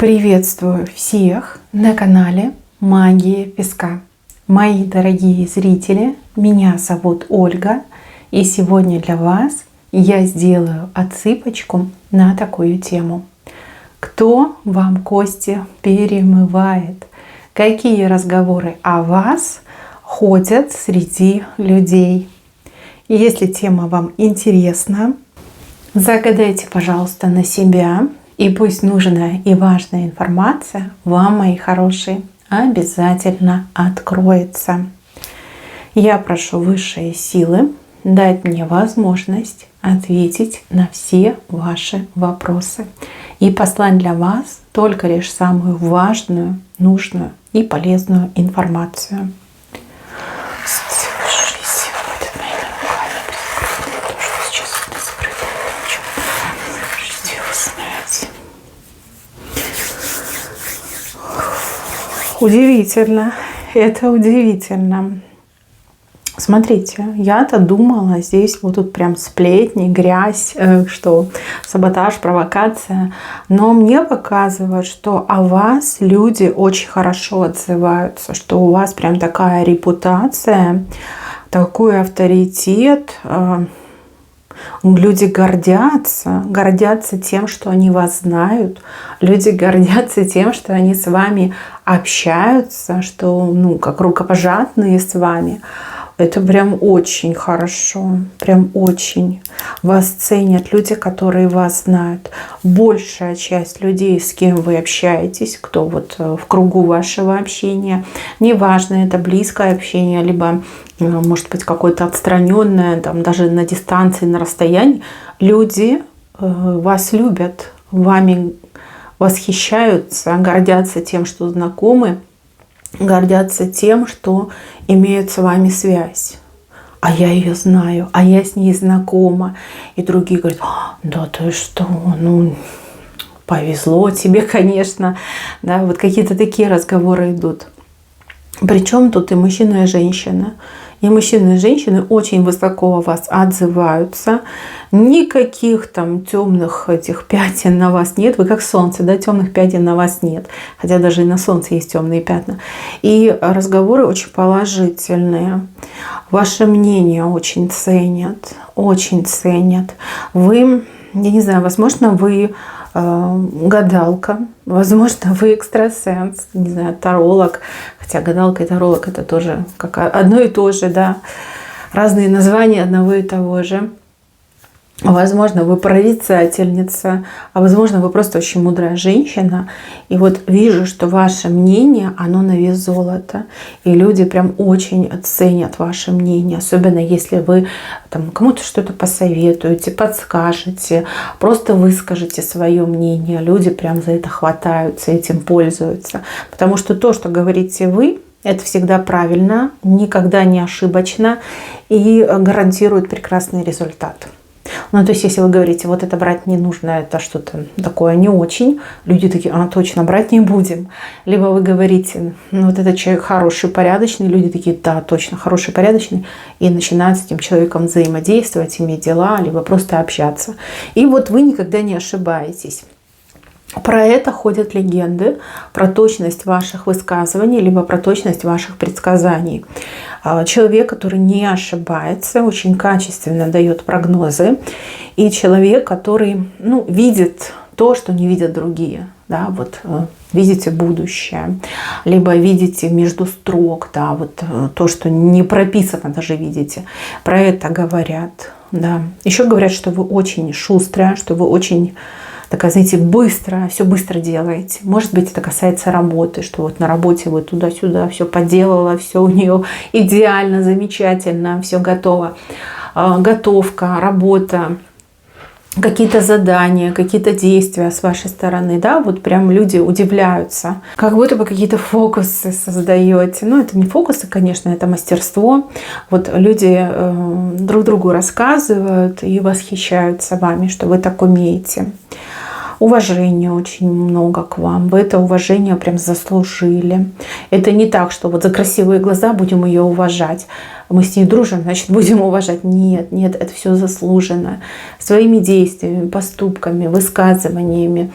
Приветствую всех на канале Магия Песка. Мои дорогие зрители, меня зовут Ольга, и сегодня для вас я сделаю отсыпочку на такую тему. Кто вам кости перемывает? Какие разговоры о вас ходят среди людей? И если тема вам интересна, загадайте, пожалуйста, на себя. И пусть нужная и важная информация вам, мои хорошие, обязательно откроется. Я прошу высшие силы дать мне возможность ответить на все ваши вопросы и послать для вас только лишь самую важную, нужную и полезную информацию. Удивительно, это удивительно. Смотрите, я-то думала, здесь вот тут прям сплетни, грязь, что саботаж, провокация. Но мне показывают, что о вас люди очень хорошо отзываются, что у вас прям такая репутация, такой авторитет. Люди гордятся тем, что они вас знают. Люди гордятся тем, что они с вами общаются, что, как рукопожатные с вами. Это прям очень хорошо, прям очень. Вас ценят люди, которые вас знают. Большая часть людей, с кем вы общаетесь, кто вот в кругу вашего общения, неважно, это близкое общение, либо, может быть, какое-то отстраненное, там, даже на дистанции, на расстоянии, люди вас любят, вами восхищаются, гордятся тем, что знакомы, гордятся тем, что имеют с вами связь. А я ее знаю, а я с ней знакома. И другие говорят: да ты что, повезло тебе, конечно. Да, вот какие-то такие разговоры идут. Причем тут и мужчина, и женщина. И мужчины, и женщины очень высоко о вас отзываются. Никаких там темных этих пятен на вас нет. Вы как солнце, да, темных пятен на вас нет. Хотя даже и на солнце есть темные пятна. И разговоры очень положительные. Ваше мнение очень ценят. Очень ценят. Вы, я не знаю, возможно, вы гадалка, возможно, вы экстрасенс, не знаю, таролог. Хотя гадалка и таролог — это тоже как одно и то же, да. Разные названия одного и того же. Возможно, вы прорицательница, а возможно, вы просто очень мудрая женщина. И вот вижу, что ваше мнение, оно на вес золота. И люди прям очень ценят ваше мнение. Особенно если вы там кому-то что-то посоветуете, подскажете, просто выскажете свое мнение. Люди прям за это хватаются, этим пользуются. Потому что то, что говорите вы, это всегда правильно, никогда не ошибочно и гарантирует прекрасный результат. То есть, если вы говорите, вот это брать не нужно, это что-то такое не очень, люди такие: точно, брать не будем. Либо вы говорите, вот этот человек хороший, порядочный, люди такие: да, точно, хороший, порядочный, и начинают с этим человеком взаимодействовать, иметь дела, либо просто общаться. И вот вы никогда не ошибаетесь. Про это ходят легенды, про точность ваших высказываний, либо про точность ваших предсказаний. Человек, который не ошибается, очень качественно дает прогнозы. И человек, который видит то, что не видят другие. Да, вот видите будущее, либо видите между строк, да, вот то, что не прописано, даже видите. Про это говорят. Да. Еще говорят, что вы очень шустрая, что вы очень такая, знаете, все быстро делаете. Может быть, это касается работы, что вот на работе вы туда-сюда все поделала, все у нее идеально, замечательно, все готово. Готовка, работа, какие-то задания, какие-то действия с вашей стороны, да, вот прям люди удивляются, как будто бы какие-то фокусы создаете. Это не фокусы, конечно, это мастерство. Вот люди друг другу рассказывают и восхищаются вами, что вы так умеете. уважения очень много к вам. Вы это уважение прям заслужили. Это не так, что вот за красивые глаза будем ее уважать. Мы с ней дружим, значит, будем уважать. Нет, нет, это все заслужено. Своими действиями, поступками, высказываниями,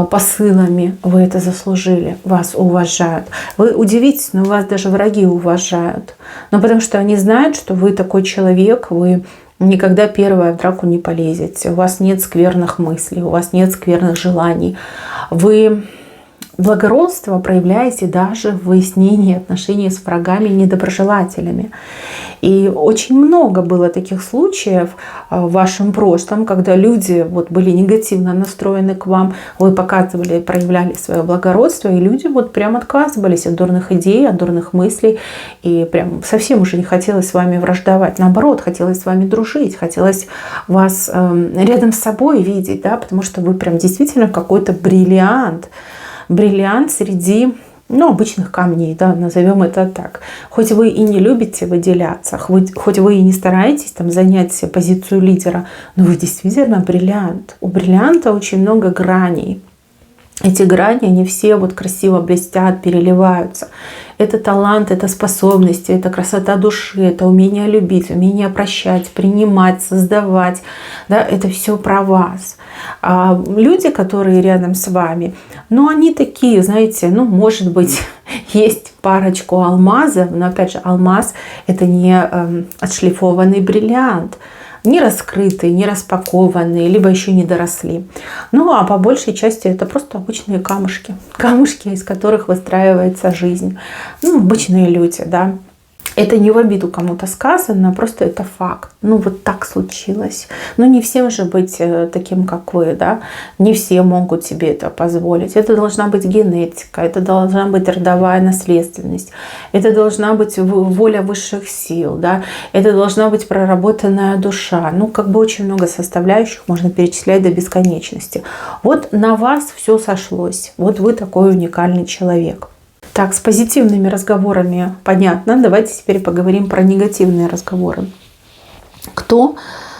посылами вы это заслужили. Вас уважают. Вы удивитесь, но вас даже враги уважают. Но потому что они знают, что вы такой человек, вы никогда первая в драку не полезете. У вас нет скверных мыслей, у вас нет скверных желаний. Вы благородство проявляете даже в выяснении отношений с врагами и недоброжелателями. И очень много было таких случаев в вашем прошлом, когда люди вот были негативно настроены к вам, вы показывали, проявляли свое благородство, и люди вот прям отказывались от дурных идей, от дурных мыслей, и прям совсем уже не хотелось с вами враждовать. Наоборот, хотелось с вами дружить, хотелось вас рядом с собой видеть, да, потому что вы прям действительно какой-то бриллиант. Бриллиант среди обычных камней, да, назовем это так. Хоть вы и не любите выделяться, хоть вы и не стараетесь там занять позицию лидера, но вы действительно бриллиант. У бриллианта очень много граней. Эти грани, они все вот красиво блестят, переливаются. Это талант, это способности, это красота души, это умение любить, умение прощать, принимать, создавать. Да, это все про вас. А люди, которые рядом с вами, они такие, знаете, может быть, есть парочку алмазов, но опять же, алмаз — это не отшлифованный бриллиант. Не раскрытые, не распакованные, либо еще не доросли. А по большей части это просто обычные камушки. Камушки, из которых выстраивается жизнь. Обычные люди, да. Это не в обиду кому-то сказано, просто это факт. Вот так случилось. Не всем же быть таким, как вы, да. Не все могут себе это позволить. Это должна быть генетика, это должна быть родовая наследственность, это должна быть воля высших сил, да. Это должна быть проработанная душа. Очень много составляющих можно перечислять до бесконечности. Вот на вас все сошлось. Вот вы такой уникальный человек. Так, с позитивными разговорами понятно. Давайте теперь поговорим про негативные разговоры. Кто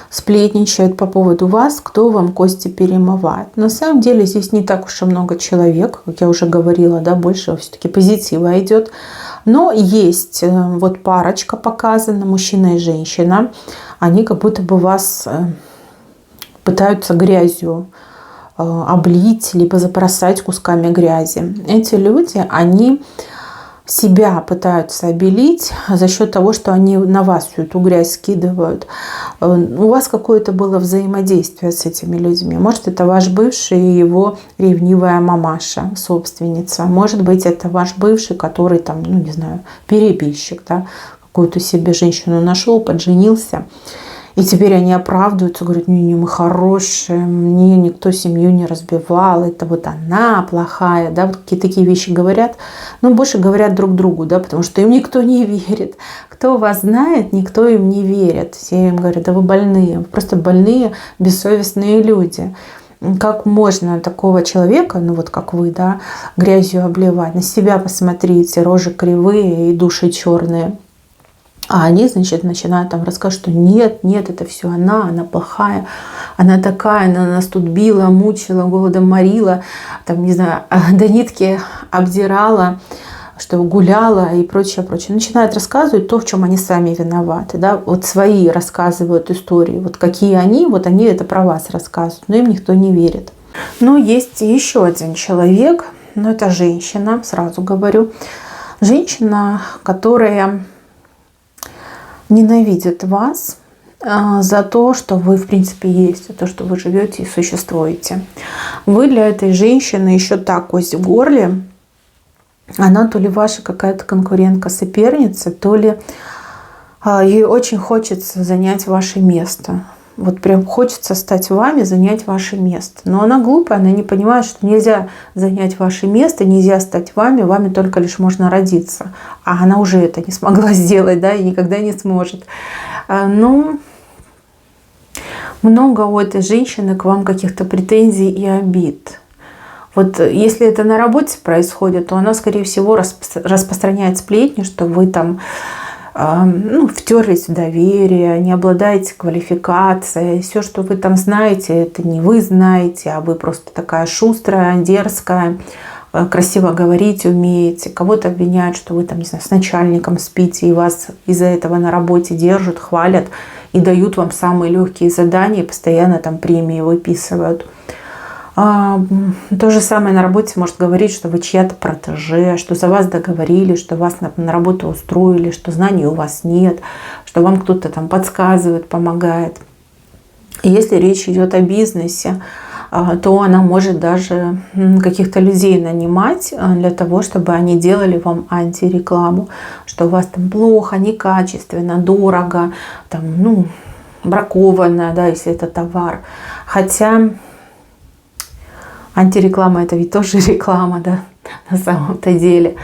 сплетничает по поводу вас, кто вам кости перемывает? На самом деле здесь не так уж и много человек, как я уже говорила, да, больше все-таки позитива идет. Но есть вот парочка показана, мужчина и женщина. Они как будто бы вас пытаются грязью облить, либо забросать кусками грязи. Эти люди, они себя пытаются обелить за счет того, что они на вас всю эту грязь скидывают. У вас какое-то было взаимодействие с этими людьми. Может, это ваш бывший и его ревнивая мамаша, собственница. Может быть, это ваш бывший, который там, не знаю, перебежчик, да, какую-то себе женщину нашел, подженился. И теперь они оправдываются, говорят, не, мы хорошие, мне никто семью не разбивал, это вот она плохая, да, вот какие такие вещи говорят. Больше говорят друг другу, да, потому что им никто не верит. Кто вас знает, никто им не верит. Все им говорят, да вы больные, вы просто больные, бессовестные люди. Как можно такого человека, как вы, да, грязью обливать? На себя посмотрите, рожи кривые и души черные. А они, значит, начинают там рассказывать, что нет, это все она плохая, она такая, она нас тут била, мучила, голодом морила, там, не знаю, до нитки обдирала, что гуляла и прочее. Начинают рассказывать то, в чем они сами виноваты, да, вот свои рассказывают истории, вот какие они, вот они это про вас рассказывают, но им никто не верит. Но есть еще один человек, это женщина, сразу говорю, женщина, которая ненавидит вас за то, что вы в принципе есть, за то, что вы живете и существуете. Вы для этой женщины еще та кость в горле. Она то ли ваша какая-то конкурентка, соперница, то ли ей очень хочется занять ваше место. Вот прям хочется стать вами, занять ваше место. Но она глупая, она не понимает, что нельзя занять ваше место, нельзя стать вами только лишь можно родиться. А она уже это не смогла сделать, да, и никогда не сможет. Много у этой женщины к вам каких-то претензий и обид. Вот если это на работе происходит, то она, скорее всего, распространяет сплетни, что вы там ну, втерлись в доверие, не обладаете квалификацией, все, что вы там знаете, это не вы знаете, а вы просто такая шустрая, дерзкая, красиво говорить умеете. Кого-то обвиняют, что вы там, не знаю, с начальником спите, и вас из-за этого на работе держат, хвалят и дают вам самые легкие задания, и постоянно там премии выписывают. То же самое на работе может говорить, что вы чья-то протеже, что за вас договорились, что вас на работу устроили, что знаний у вас нет, что вам кто-то там подсказывает, помогает. И если речь идет о бизнесе, то она может даже каких-то людей нанимать для того, чтобы они делали вам антирекламу, что у вас там плохо, некачественно, дорого, там, ну, бракованно, да, если это товар. Хотя антиреклама — это ведь тоже реклама, да, на самом-то деле.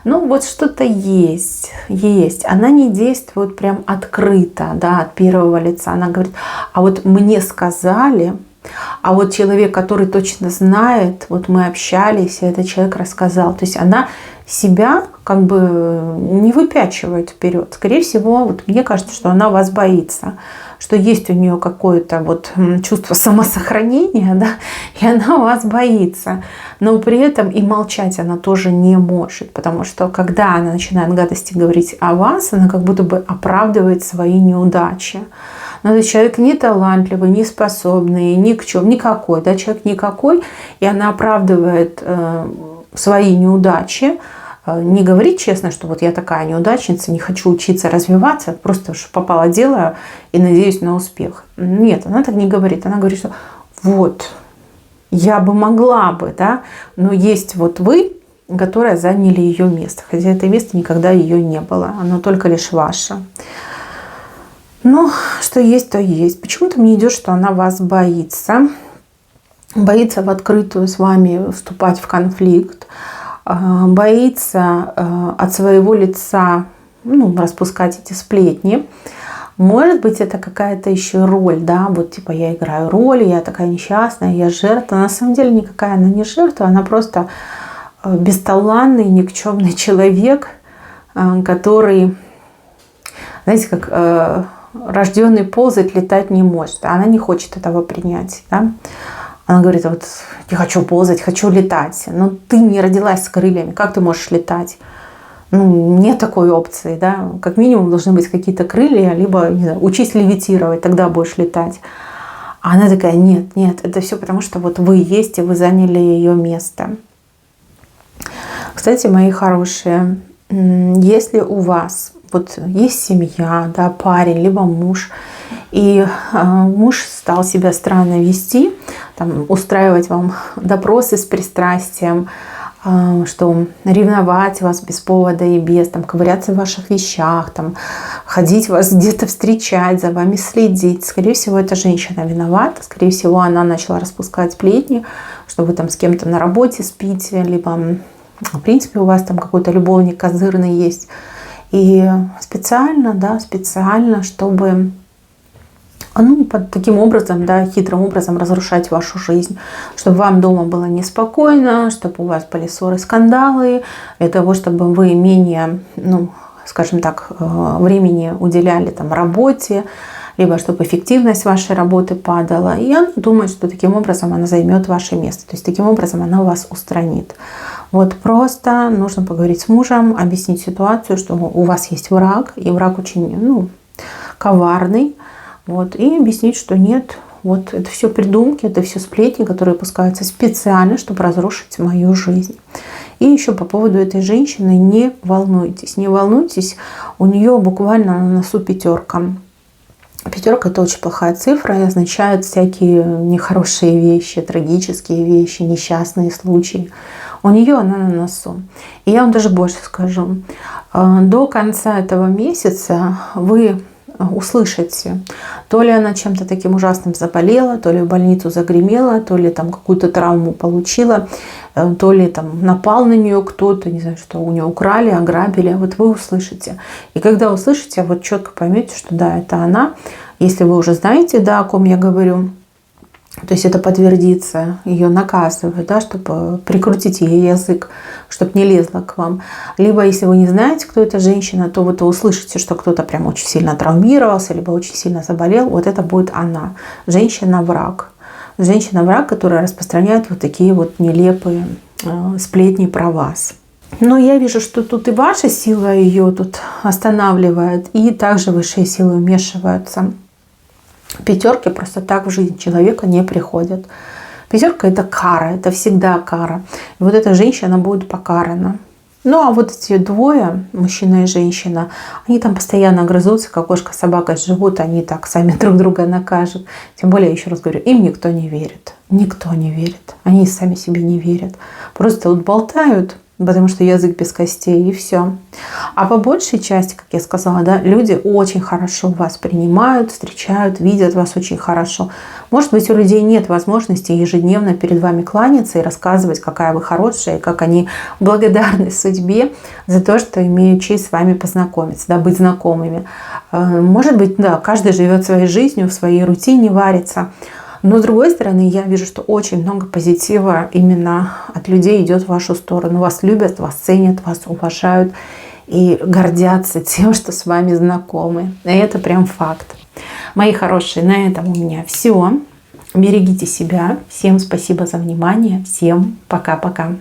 Ну, вот что-то есть. Она не действует прям открыто, да, от первого лица. Она говорит, а вот мне сказали, а вот человек, который точно знает, вот мы общались, и этот человек рассказал. То есть она себя как бы не выпячивает вперед. Скорее всего, вот мне кажется, что она вас боится, что есть у нее какое-то вот чувство самосохранения, да, и она вас боится. Но при этом и молчать она тоже не может, потому что когда она начинает гадости говорить о вас, она как будто бы оправдывает свои неудачи. Но этот человек не талантливый, не способный, никакой, да, человек никакой, и она оправдывает свои неудачи, не говорит честно, что вот я такая неудачница, не хочу учиться, развиваться, просто что попало дело и надеюсь на успех. Нет, она так не говорит. Она говорит, что вот, я бы могла бы, да, но есть вот вы, которые заняли ее место. Хотя это место никогда ее не было, оно только лишь ваше. Ну, что есть, то есть. Почему-то мне идет, что она вас боится. Боится в открытую с вами вступать в конфликт. Боится от своего лица, ну, распускать эти сплетни. Может быть, это какая-то еще роль, да, вот типа я играю роль, я такая несчастная, я жертва. На самом деле никакая она не жертва, она просто бесталанный, никчемный человек, который, знаете, как рожденный ползать, летать не может. Она не хочет этого принять, да. Она говорит, вот я хочу ползать, хочу летать. Но ты не родилась с крыльями, как ты можешь летать? Ну, нет такой опции, да. Как минимум должны быть какие-то крылья, либо, не знаю, учись левитировать, тогда будешь летать. А она такая, нет, это все потому, что вот вы есть, и вы заняли ее место. Кстати, мои хорошие, если у вас вот есть семья, да, парень, либо муж, и муж стал себя странно вести, там, устраивать вам допросы с пристрастием, что ревновать вас без повода и без, там, ковыряться в ваших вещах, там, ходить вас где-то встречать, за вами следить. Скорее всего, эта женщина виновата. Скорее всего, она начала распускать сплетни, что вы там с кем-то на работе спите, либо, в принципе, у вас там какой-то любовник козырный есть. И специально, да, чтобы таким образом, да, хитрым образом разрушать вашу жизнь, чтобы вам дома было неспокойно, чтобы у вас были ссоры, скандалы, для того, чтобы вы менее, скажем так, времени уделяли там работе, либо чтобы эффективность вашей работы падала. И она думает, что таким образом она займет ваше место, то есть таким образом она вас устранит. Вот просто нужно поговорить с мужем, объяснить ситуацию, что у вас есть враг, и враг очень, коварный. Вот, и объяснить, что нет, вот это все придумки, это все сплетни, которые пускаются специально, чтобы разрушить мою жизнь. И еще по поводу этой женщины не волнуйтесь, у нее буквально на носу 5. 5 – это очень плохая цифра и означает всякие нехорошие вещи, трагические вещи, несчастные случаи. У нее она на носу. И я вам даже больше скажу. До конца этого месяца вы услышите, то ли она чем-то таким ужасным заболела, то ли в больницу загремела, то ли там какую-то травму получила, то ли там напал на нее кто-то, не знаю, что у нее украли, ограбили. Вот вы услышите. И когда услышите, вот четко поймете, что да, это она. Если вы уже знаете, да, о ком я говорю, То есть это подтвердится, ее наказывают, да, чтобы прикрутить ей язык, чтобы не лезла к вам. Либо, если вы не знаете, кто эта женщина, то вы услышите, что кто-то прям очень сильно травмировался, либо очень сильно заболел. Вот это будет она. Женщина-враг. Женщина-враг, которая распространяет вот такие вот нелепые сплетни про вас. Но я вижу, что тут и ваша сила ее тут останавливает, и также высшие силы вмешиваются. Пятерки просто так в жизнь человека не приходят. Пятерка — это кара, это всегда кара. И вот эта женщина будет покарана. Ну а вот эти двое, мужчина и женщина, они там постоянно грызутся, как кошка с собакой живут, они так сами друг друга накажут. Тем более, еще раз говорю, им никто не верит. Никто не верит. Они сами себе не верят. Просто вот болтают, потому что язык без костей, и все. А по большей части, как я сказала, да, люди очень хорошо вас принимают, встречают, видят вас очень хорошо. Может быть, у людей нет возможности ежедневно перед вами кланяться и рассказывать, какая вы хорошая, и как они благодарны судьбе за то, что имеют честь с вами познакомиться, да, быть знакомыми. Может быть, да, каждый живет своей жизнью, в своей рутине варится. Но с другой стороны, я вижу, что очень много позитива именно от людей идет в вашу сторону. Вас любят, вас ценят, вас уважают и гордятся тем, что с вами знакомы. И это прям факт. Мои хорошие, на этом у меня все. Берегите себя. Всем спасибо за внимание. Всем пока-пока.